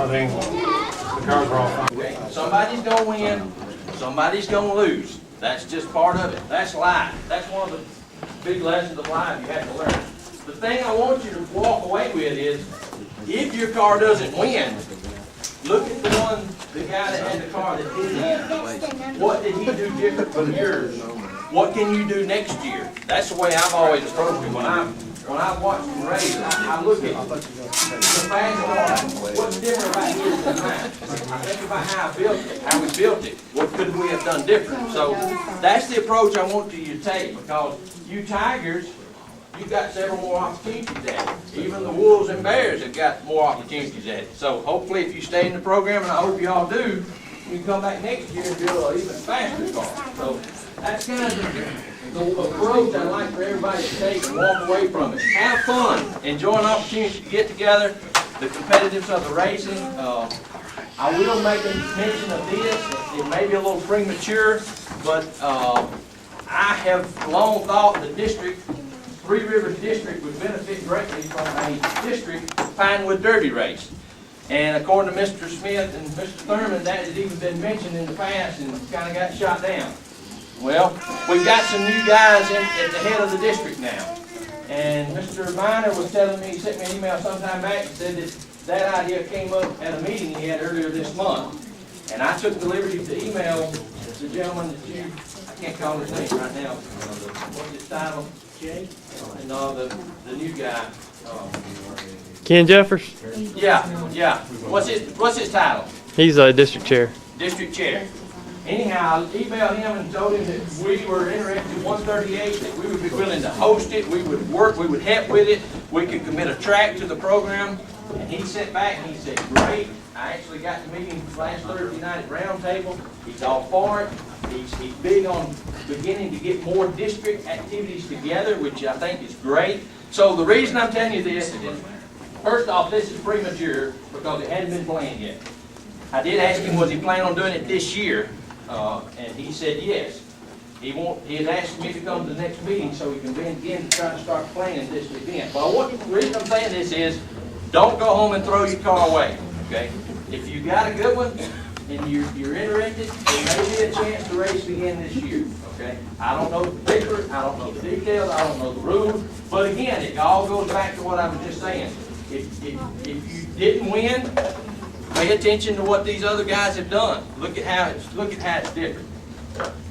everything. The cars are all fine. Okay, somebody's gonna win, somebody's gonna lose. That's just part of it. That's life. That's one of the big lessons of life you have to learn. The thing I want you to walk away with is, if your car doesn't win, look at the guy that had the car that did win. What did he do different from yours? What can you do next year? That's the way I've always approached it. When I watch them race, I look at the fast car. What's different about his than mine? I think about how I built it, how we built it. What could we have done different? So that's the approach I want you to take, because you Tigers, you've got several more opportunities at it. Even the Wolves and Bears have got more opportunities at it. So hopefully if you stay in the program, and I hope you all do, you can come back next year and build an even faster car. So that's kind of the approach I'd like for everybody to take and walk away from it. Have fun. Enjoy an opportunity to get together, the competitiveness of the racing. I will make a mention of this. It may be a little premature, but I have long thought the district, Three Rivers District, would benefit greatly from a district Pinewood Derby race. And according to Mr. Smith and Mr. Thurman, that has even been mentioned in the past and kind of got shot down. Well, we've got some new guys at the head of the district now. And Mr. Miner was telling me, he sent me an email sometime back and said that idea came up at a meeting he had earlier this month. And I took the liberty to email the gentleman that I can't call his name right now. What's his title? Jay? And the new guy. Ken Jeffers? Yeah. What's his title? He's a district chair. District chair. Anyhow, I emailed him and told him that we were interested in 138, that we would be willing to host it, we would work, we would help with it, we could commit a track to the program. And he sent back and he said, great. I actually got the meeting last Thursday night at Round Table. He's all for it. He's big on beginning to get more district activities together, which I think is great. So the reason I'm telling you this is, first off, this is premature because it hadn't been planned yet. I did ask him, was he planning on doing it this year? And he said yes. He had asked me to come to the next meeting so he can begin to try to start planning this event. But the reason I'm saying this is, don't go home and throw your car away, okay? If you got a good one and you're interested, there may be a chance to race again this year, okay? I don't know the particulars, I don't know the details, I don't know the rules, but again, it all goes back to what I was just saying. If you didn't win, pay attention to what these other guys have done. Look at how it's different.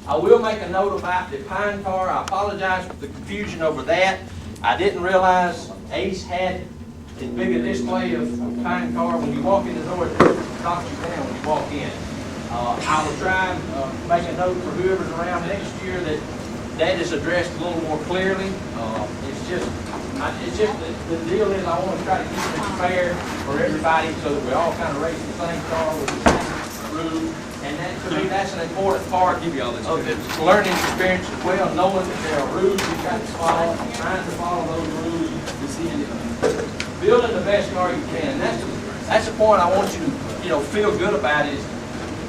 I will make a note about the Pine car. I apologize for the confusion over that. I didn't realize Ace had as big a display of Pine car. When you walk in the door, it knocks you down when you walk in. I will try and make a note for whoever's around next year that is addressed a little more clearly. It's just the deal is I want to try to keep it fair for everybody so that we all kind of race the same car with the same rules. And to me, that's an important part of the learning experience as well, knowing that there are rules you've got to follow, and trying to follow those rules, building the best car you can. That's the point I want you to feel good about is,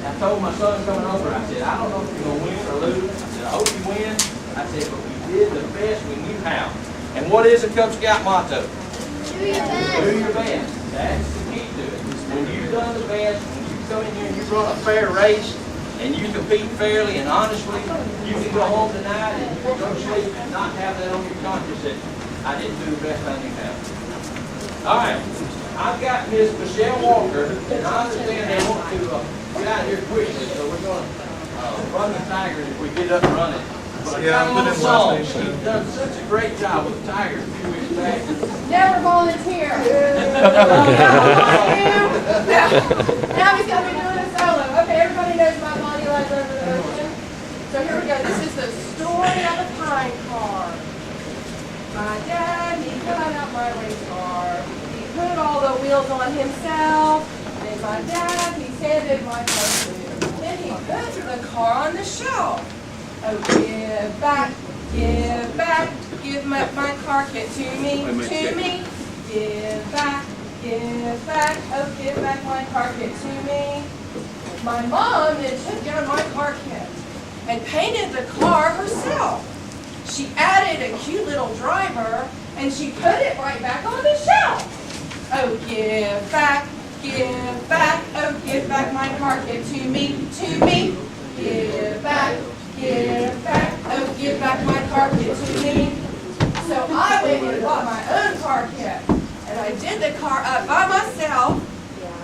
I told my son coming over, I said, I don't know if you're going to win or lose. I said, I hope you win. I said, but we did the best we knew how. And what is a Cub Scout motto? Do your best. Do your best. That's the key to it. When you've done the best, when you come in here and you run a fair race, and you compete fairly and honestly, you can go home tonight and you can go to sleep and not have that on your conscience that I didn't do the best I knew how. All right. I've got Ms. Michelle Walker, and I understand they want to get out here quickly, so we're going to run the Tigers if we get up and running. But I got a song. She's done such a great job with the Tigers a few weeks back. Never volunteer. Now he's going to be doing a solo. Okay, everybody knows my body lies over the ocean. So here we go. This is the story of a pine car. My dad, he cut out my race car. He put all the wheels on himself. And my dad, he sanded my car too. Then he put the car on the shelf. Oh, give back, give my car kit to me, Give back, oh, give back my car kit to me. My mom then took down my car kit and painted the car herself. She added a cute little driver and she put it right back on the shelf. Oh, give back, give back, oh, give back my car, give to me, to me. Give back, oh, give back my car, give to me. So I went and bought my own car kit, and I did the car up by myself.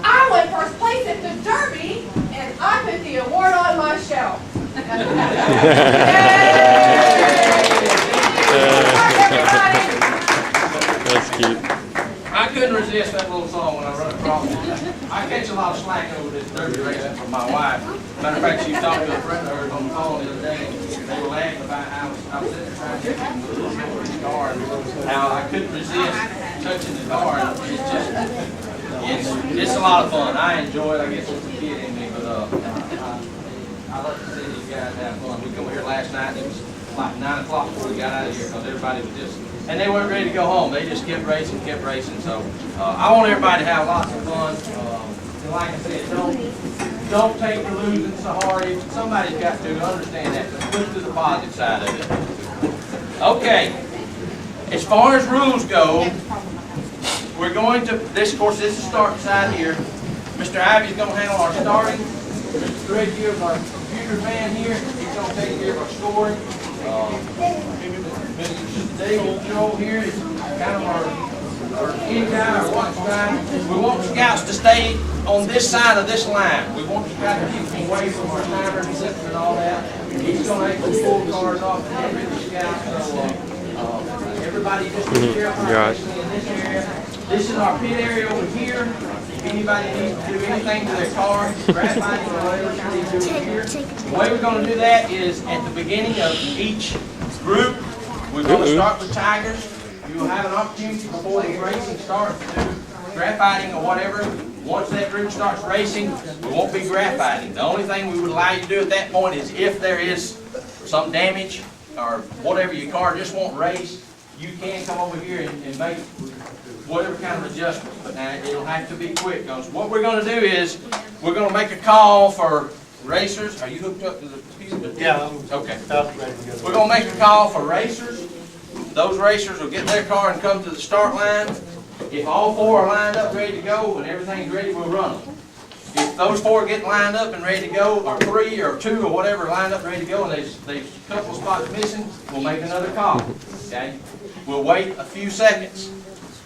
I won first place at the Derby, and I put the award on my shelf. Yay! Everybody. That's cute. I couldn't resist that little song when I run across it. I catch a lot of slack over this derby racing from my wife. Matter of fact, she was talking to a friend of hers on the phone the other day. They were laughing about how I was sitting there trying to get in the little car and how I couldn't resist touching the car. It's a lot of fun. I enjoy it. I guess it's a kid in me, but I love to see these guys have fun. We come here last night and it was like 9 o'clock before we got out of here because everybody was just, and they weren't ready to go home. They just kept racing. So I want everybody to have lots of fun. And like I said, don't take the losing so hard. Somebody's got to understand that. Let's look to the positive side of it. Okay. As far as rules go, we're going to, this of course, this is the start side here. Mr. Ivy's going to handle our starting. Mr. Greg here is our computer man here. He's going to take care of our scoring. Mr. Dave Joel here is kind of our in guy, our watch guy. We want scouts to stay on this side of this line. We want the guy to keep them away from our timers and zippers and all that. He's going to take the full cards off and every scout. So everybody just be careful, especially in this area. This is our pit area over here. If anybody needs to do anything to their car, graphite or whatever you need to do here. The way we're going to do that is at the beginning of each group, we're going to start with Tigers. You will have an opportunity before the racing starts to do graphiting or whatever. Once that group starts racing, we won't be graphiting. The only thing we would allow you to do at that point is if there is some damage or whatever your car just won't race, you can come over here and make whatever kind of adjustment. But now it'll have to be quick because what we're going to do is we're going to make a call for racers. Are you hooked up to the computer? Yeah. Okay. We're going to make a call for racers. Those racers will get their car and come to the start line. If all four are lined up, ready to go, and everything's ready, we'll run them. If those four get lined up and ready to go, or 3 or 2 or whatever lined up ready to go, and there's a couple spots missing, we'll make another call. Okay? We'll wait a few seconds,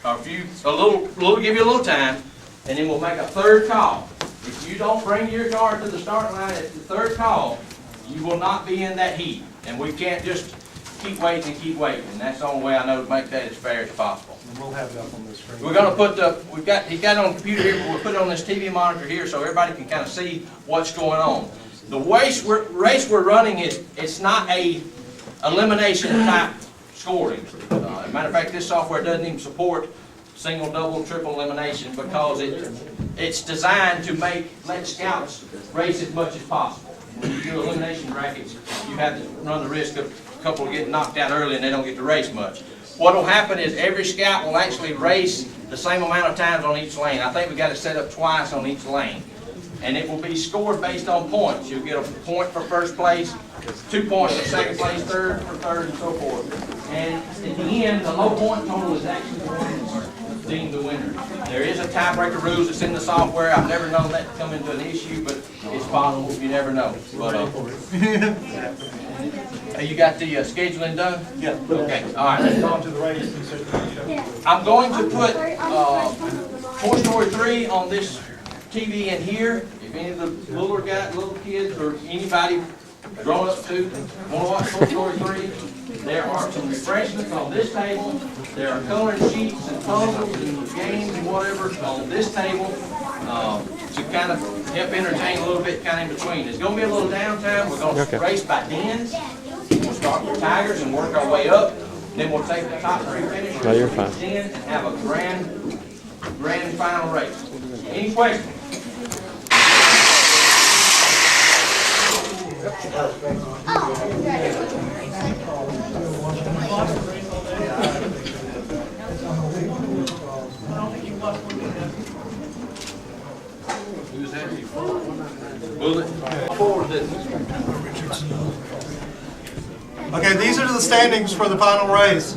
or give you a little time, and then we'll make a third call. If you don't bring your car to the start line at the third call, you will not be in that heat, and we can't just keep waiting and keep waiting. And that's the only way I know to make that as fair as possible. And we'll have it up on the screen. We're going to put he's got it on the computer here, but we'll put it on this TV monitor here so everybody can kind of see what's going on. The race we're running it's not a elimination type scoring. As a matter of fact, this software doesn't even support single, double, triple elimination because it's designed to let scouts race as much as possible. When you do elimination brackets, you have to run the risk of a couple getting knocked out early and they don't get to race much. What will happen is every scout will actually race the same amount of times on each lane. I think we got it set up twice on each lane. And it will be scored based on points. You'll get a point for first place, 2 points for second place, third for third, and so forth. And at the end, the low point total is actually the one that's deemed the winner. There is a tiebreaker rules that's in the software. I've never known that to come into an issue, but it's possible. You never know. But you got the scheduling done? Yeah. Okay. All right. Let's go on to the race. I'm going to put Toy Story 3 on this TV in here. If any of the little kids or anybody grown up to want to watch Toy Story 3, there are some refreshments on this table. There are coloring sheets and puzzles and games and whatever on this table to kind of help entertain a little bit kind of in between. There's going to be a little downtime. We're going to race by dens. We'll start with Tigers and work our way up. Then we'll take the top 3 finishers in and have a grand final race. Any questions? Who's that? Bullet? Forward this. Okay, these are the standings for the final race.